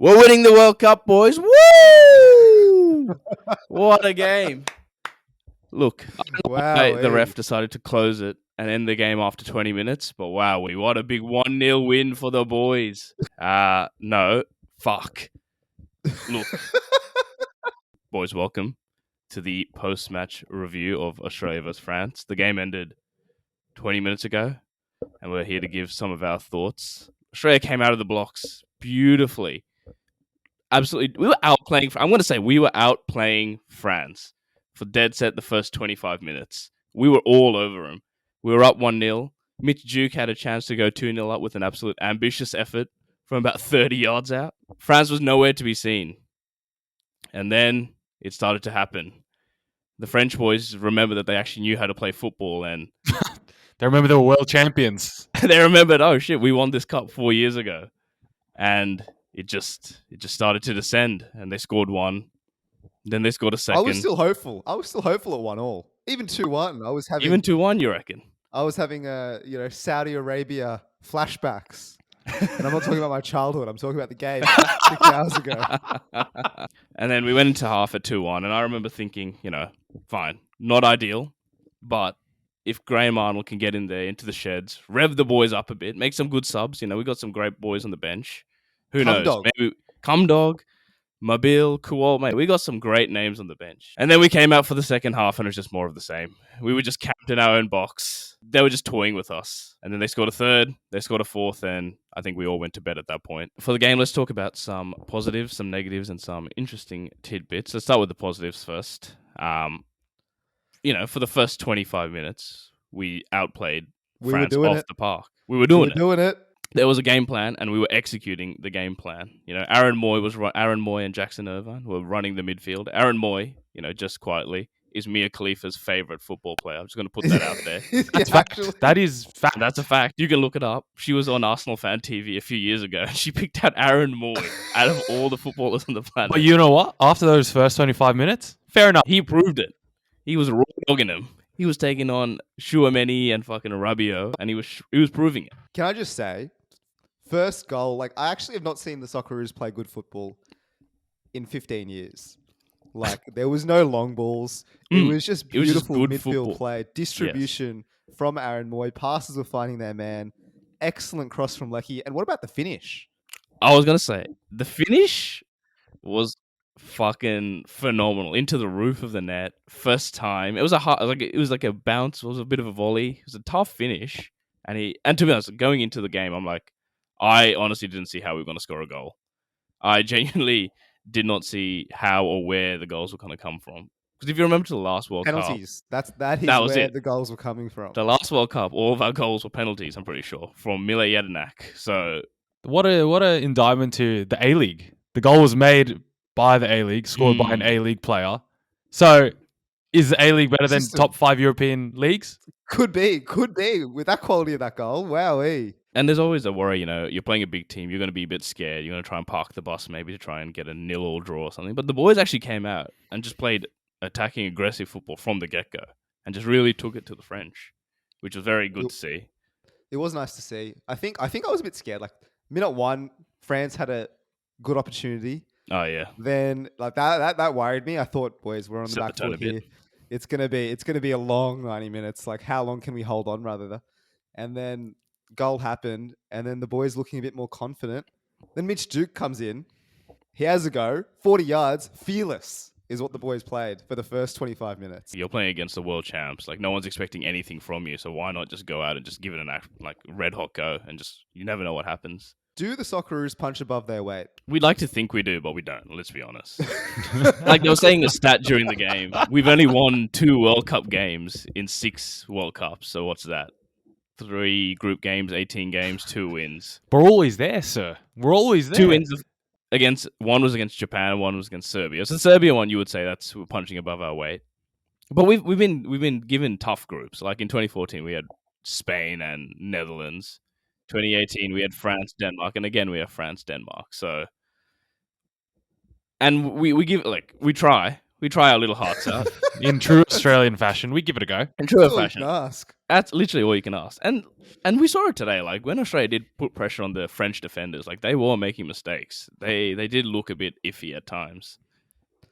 We're winning the World Cup, boys. Woo! What a game. Look, I don't know why the ref decided to close it and end the game after 20 minutes, but wow, what a big 1-0 win for the boys. No, fuck. Look, boys, welcome to the post-match review of Australia vs. France. The game ended 20 minutes ago, and we're here to give some of our thoughts. Australia came out of the blocks beautifully. Absolutely. We were outplaying. I'm going to say we were outplaying France for dead set the first 25 minutes. We were all over them. We were up 1-0. Mitch Duke had a chance to go 2-0 up with an absolute ambitious effort from about 30 yards out. France was nowhere to be seen. And then it started to happen. The French boys remembered that they actually knew how to play football, and they remember they were world champions. They remembered, oh shit, we won this cup 4 years ago. And it just started to descend, and they scored one. Then they scored a second. I was still hopeful at 1-1. Even 2-1. Even 2-1, you reckon? I was having Saudi Arabia flashbacks. And I'm not talking about my childhood. I'm talking about the game 6 hours ago. And then we went into half at 2-1, and I remember thinking, fine, not ideal, but if Graham Arnold can get in there into the sheds, rev the boys up a bit, make some good subs, we got some great boys on the bench. Who knows? Maybe Cumdog, Mobile, Kewell, mate. We got some great names on the bench. And then we came out for the second half, and it was just more of the same. We were just camped in our own box. They were just toying with us. And then they scored a third, they scored a fourth, and I think we all went to bed at that point. For the game, let's talk about some positives, some negatives, and some interesting tidbits. Let's start with the positives first. For the first 25 minutes, we outplayed France off the park. We were doing it. There was a game plan, and we were executing the game plan. Aaron Mooy and Jackson Irvine were running the midfield. Aaron Mooy, just quietly, is Mia Khalifa's favorite football player. I'm just going to put that out there. That's fact. That is fact. That's a fact. You can look it up. She was on Arsenal Fan TV a few years ago, and she picked out Aaron Mooy out of all the footballers on the planet. But you know what? After those first 25 minutes, fair enough. He proved it. He was raw dogging him. He was taking on Chouameni and fucking Rabiot, and he was proving it. Can I just say, first goal, I actually have not seen the Socceroos play good football in 15 years. There was no long balls. It was just beautiful midfield football play. Distribution from Aaron Mooy. Passes were finding their man. Excellent cross from Lecky. And what about the finish? I was going to say, the finish was fucking phenomenal. Into the roof of the net. First time. It was a bounce. It was a bit of a volley. It was a tough finish. And to be honest, going into the game, I'm like, I honestly didn't see how we were going to score a goal. I genuinely did not see how or where the goals were going to come from. Because if you remember to the last World penalties. Cup... That is where the goals were coming from. The last World Cup, all of our goals were penalties, I'm pretty sure, from Mile Jedinak. So... What a indictment to the A-League. The goal was made by the A-League, scored by an A-League player. So, is the A-League better than top 5 European leagues? Could be. With that quality of that goal, wowee. And there's always a worry, you're playing a big team, you're going to be a bit scared, you're going to try and park the bus maybe to try and get a 0-0 draw or something. But the boys actually came out and just played attacking, aggressive football from the get-go and just really took it to the French, which was very good to see. It was nice to see. I think I was a bit scared. Minute 1, France had a good opportunity. Oh, yeah. Then that worried me. I thought, boys, we're on the back foot here. It's gonna be a long 90 minutes. How long can we hold on, rather? And then goal happened, and then the boys looking a bit more confident. Then Mitch Duke comes in. He has a go. 40 yards. Fearless is what the boys played for the first 25 minutes. You're playing against the world champs. No one's expecting anything from you, so why not just go out and just give it an red hot go and you never know what happens. Do the Socceroos punch above their weight? We'd like to think we do, but we don't, let's be honest. They were saying a stat during the game. We've only won 2 World Cup games in 6 World Cups, so what's that? 3 group games, 18 games, 2 wins. We're always there, sir. We're always there. 2 wins one was against Japan and one was against Serbia. So the Serbia one, you would say we're punching above our weight. But we've been given tough groups. In 2014, we had Spain and Netherlands. 2018, we had France, Denmark, and again we have France, Denmark. So, and we try our little hearts out in true Australian fashion. We give it a go. In true fashion. Ask. That's literally all you can ask. And we saw it today. Like when Australia did put pressure on the French defenders, like they were making mistakes. They did look a bit iffy at times.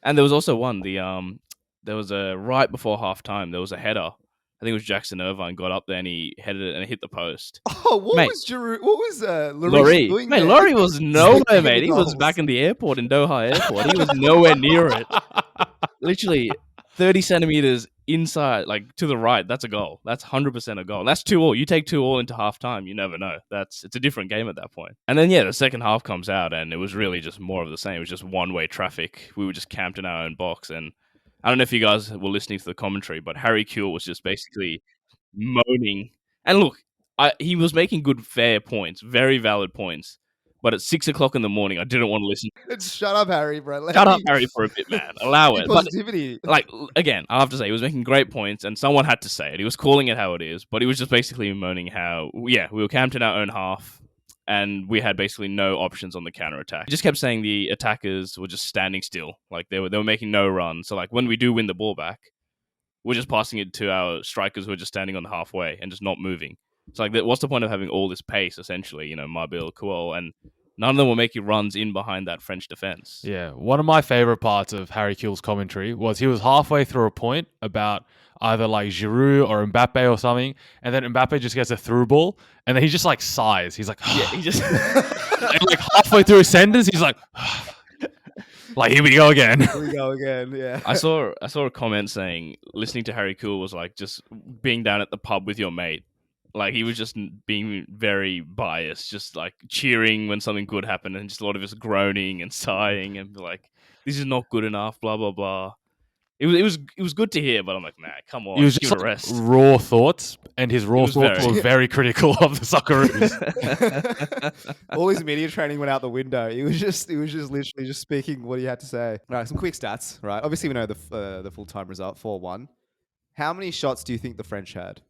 And there was also one. There was a right before halftime. There was a header. I think it was Jackson Irvine got up there and he headed it and it hit the post. Oh, what was Lloris doing? Mate, Lloris was nowhere, mate. He was back in the airport in Doha Airport. He was nowhere near it. Literally 30 centimeters inside, like to the right. That's a goal. That's 100% a goal. That's 2-2. You take 2-2 into halftime, you never know. It's a different game at that point. And then the second half comes out and it was really just more of the same. It was just one-way traffic. We were just camped in our own box. And I don't know if you guys were listening to the commentary, but Harry Kewell was just basically moaning. And look, he was making good, fair points, very valid points. But at 6 o'clock in the morning, I didn't want to listen. Shut up, Harry, bro. Shut up, Harry, for a bit, man. Allow it. Positivity. But, again, I have to say, he was making great points, and someone had to say it. He was calling it how it is, but he was just basically moaning how, we were camped in our own half, and we had basically no options on the counter-attack. He just kept saying the attackers were just standing still. Like, they were making no run. So, like, when we do win the ball back, we're just passing it to our strikers who are just standing on the halfway and just not moving. So, like, what's the point of having all this pace, essentially, Mbappe, Kewell, and none of them were making runs in behind that French defense. Yeah, one of my favorite parts of Harry Kewell's commentary was he was halfway through a point about either like Giroud or Mbappe or something, and then Mbappe just gets a through ball, and then he just like sighs. He's like, yeah, he just and like halfway through his sentence, he's like, like here we go again. Here we go again. Yeah. I saw a comment saying listening to Harry Kewell was like just being down at the pub with your mate. Like, he was just being very biased, just, like, cheering when something good happened and just a lot of us groaning and sighing and, like, this is not good enough, blah, blah, blah. It was good to hear, but I'm like, nah, come on, He was give just it a rest. Raw thoughts, and his raw thoughts were very critical of the Socceroos. All his media training went out the window. He was just literally just speaking what he had to say. All right, some quick stats, right? Obviously, we know the full-time result, 4-1. How many shots do you think the French had?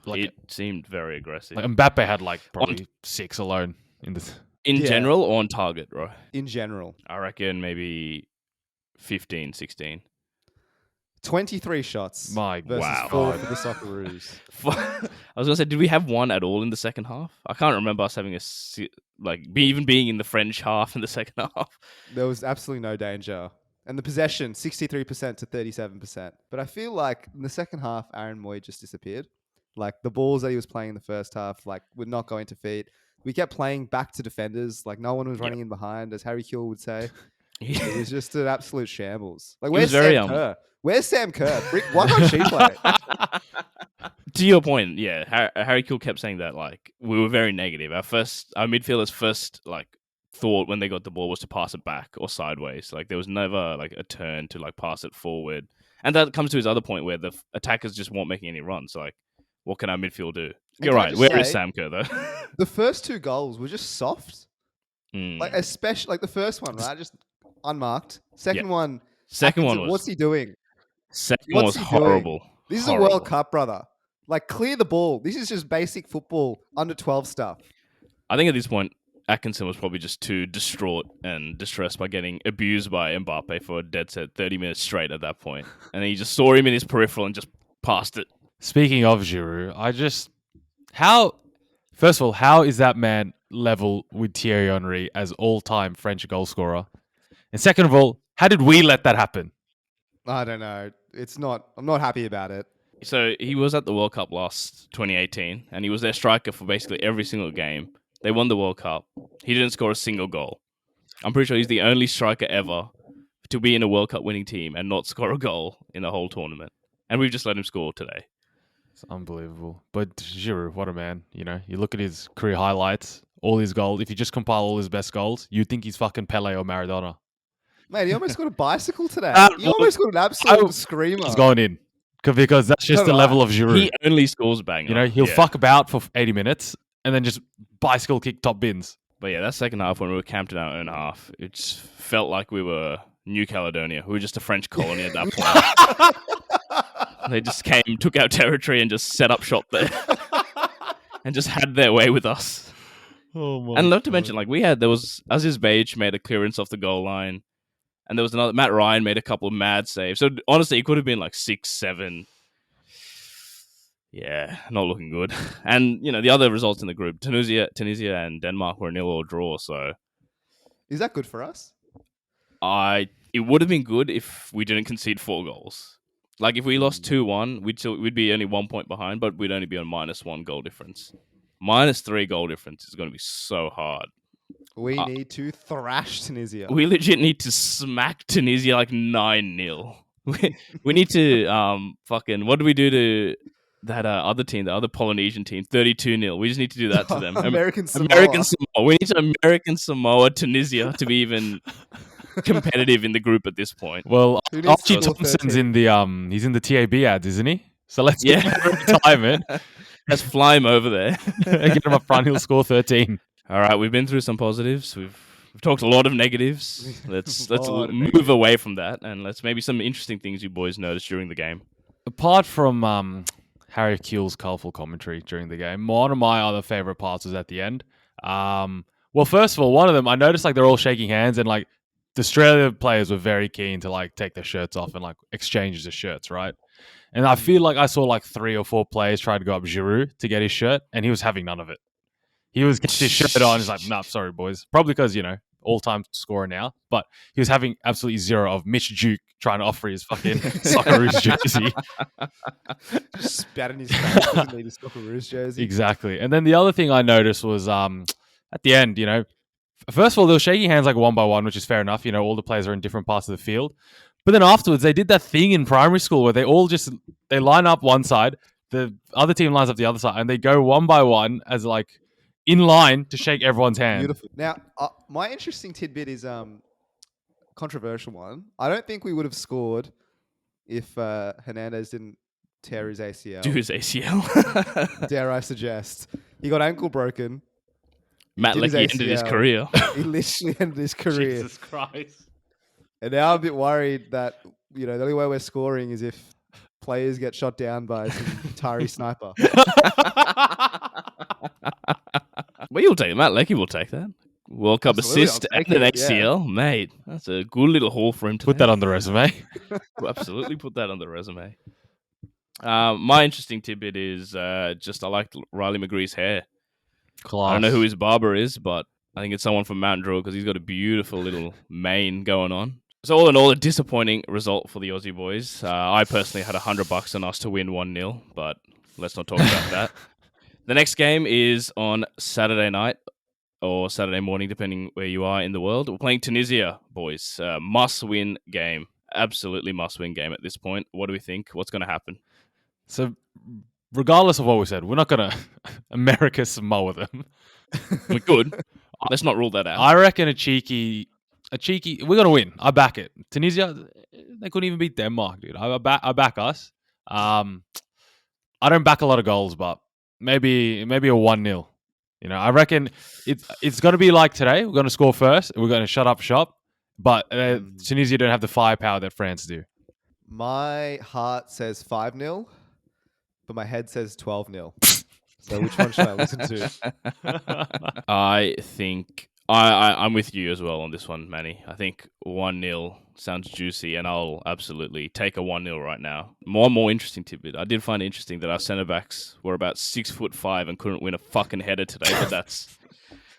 It seemed very aggressive. Like Mbappe had like probably 6 alone in this. In general or on target, right? In general. I reckon maybe 15, 16. 23 shots. My versus wow. 4 for the Socceroos. I was going to say, did we have one at all in the second half? I can't remember us having even being in the French half in the second half. There was absolutely no danger. And the possession, 63% to 37%. But I feel like in the second half, Aaron Mooy just disappeared. Like, the balls that he was playing in the first half, like, would not go into feet. We kept playing back to defenders. Like, no one was running in behind, as Harry Kewell would say. It was just an absolute shambles. Like, where's Sam Kerr? Where's Sam Kerr? Why can't she play? To your point, yeah, Harry Kewell kept saying that, like, we were very negative. Our midfielders' first, like, thought when they got the ball was to pass it back or sideways. Like, there was never like a turn to like pass it forward. And that comes to his other point where the attackers just weren't making any runs. So, like, what can our midfield do? You're right. Where is Sam Kerr though? The first 2 goals were just soft. Like, especially like the first one, right? Just unmarked. Second one was, what's he doing? Second one was horrible. This is a World Cup, brother. Like, clear the ball. This is just basic football, under 12 stuff. I think at this point, Atkinson was probably just too distraught and distressed by getting abused by Mbappe for a dead set 30 minutes straight at that point. And he just saw him in his peripheral and just passed it. Speaking of Giroud, first of all, how is that man level with Thierry Henry as all-time French goal scorer? And second of all, how did we let that happen? I don't know. I'm not happy about it. So he was at the World Cup last 2018, and he was their striker for basically every single game. They won the World Cup. He didn't score a single goal. I'm pretty sure he's the only striker ever to be in a World Cup winning team and not score a goal in the whole tournament. And we've just let him score today. It's unbelievable. But Giroud, what a man. You look at his career highlights, all his goals. If you just compile all his best goals, you'd think he's fucking Pele or Maradona. Mate, he almost got a bicycle today. He almost got an absolute screamer. He's going in. Because that's just the level of Giroud. He only scores banger. He'll fuck about for 80 minutes and then just bicycle kick top bins. But yeah, that second half when we were camped in our own half, it just felt like we were New Caledonia. We were just a French colony at that point. They just came, took our territory and just set up shop there. And just had their way with us. Oh my and not to mention, like, there was Aziz Beige made a clearance off the goal line. And there was another, Matt Ryan made a couple of mad saves. So honestly, it could have been like 6, 7. Yeah, not looking good. And the other results in the group, Tunisia and Denmark were a 0 or draw. So is that good for us? it would have been good if we didn't concede 4 goals. Like if we lost 2-1, we'd be only 1 point behind, but we'd only be on -1 goal difference. -3 goal difference is going to be so hard. We need to thrash Tunisia. We legit need to smack Tunisia like 9-0. We need to what do we do to that other team, the other Polynesian team, 32-0. We just need to do that to them. American Samoa. We need to American Samoa Tunisia to be even competitive in the group at this point. Well, Archie Thompson's in the he's in the TAB ads, isn't he? So let's get him a retirement. Let's fly him over there. Get him up front. He'll score 13. All right, we've been through some positives. We've talked a lot of negatives. Let's move away from that, and let's maybe some interesting things you boys noticed during the game. Apart from Harry Kewell's colourful commentary during the game, one of my other favourite parts was at the end. Well, first of all, one of them, I noticed they're all shaking hands, and the Australia players were very keen to take their shirts off and exchange the shirts, right? And I feel I saw 3 or 4 players try to go up Giroud to get his shirt, and he was having none of it. He was getting his shirt on. He's like, "Nah, sorry, boys." Probably because all-time scorer now, but he was having absolutely zero of Mitch Duke trying to offer his fucking Socceroos jersey. Just spat in his face. Doesn't need his Socceroos jersey. Exactly. And then the other thing I noticed was at the end, first of all, they were shaking hands one by one, which is fair enough. All the players are in different parts of the field. But then afterwards, they did that thing in primary school where they line up one side, the other team lines up the other side, and they go one by one as in line to shake everyone's hand. Beautiful. Now, my interesting tidbit is controversial one. I don't think we would have scored if Hernandez didn't tear his ACL. Do his ACL. Dare I suggest. He got ankle broken. Matt Leckie ended his career. He literally ended his career. Jesus Christ. And now I'm a bit worried that, the only way we're scoring is if players get shot down by some Atari sniper. Well, you'll take it. Matt Leckie will take that. World Cup assist and an ACL. Yeah. Mate, that's a good little haul for him to put that on the resume. Absolutely put that on the resume. My interesting tidbit is I like Riley McGree's hair. Class. I don't know who his barber is, but I think it's someone from Mount Druitt because he's got a beautiful little mane going on. So all in all, a disappointing result for the Aussie boys. I personally had $100 on us to win 1-0, but let's not talk about that. The next game is on Saturday night or Saturday morning, depending where you are in the world. We're playing Tunisia, boys. Must-win game. Absolutely must-win game at this point. What do we think? What's going to happen? So, regardless of what we said, we're not going to America Samoa them. We could. Let's not rule that out. I reckon a cheeky. We're going to win. I back it. Tunisia, they couldn't even beat Denmark, dude. I back us. I don't back a lot of goals, but maybe a 1-0. I reckon it's going to be like today. We're going to score first. We're going to shut up shop. But Tunisia don't have the firepower that France do. My heart says 5-0, but my head says 12-0. So which one should I listen to? I think I'm with you as well on this one, Manny. I think 1-0 sounds juicy, and I'll absolutely take a 1-0 right now. More interesting tidbit. I did find it interesting that our centre backs were about 6'5" and couldn't win a fucking header today, but that's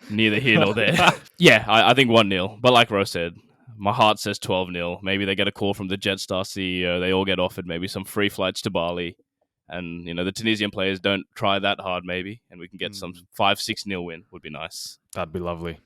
neither here nor there. Yeah, I think 1-0. But like Rose said, my heart says 12-0. Maybe they get a call from the Jetstar CEO. They all get offered maybe some free flights to Bali. And, the Tunisian players don't try that hard maybe. And we can get some 5-6-0 win would be nice. That'd be lovely.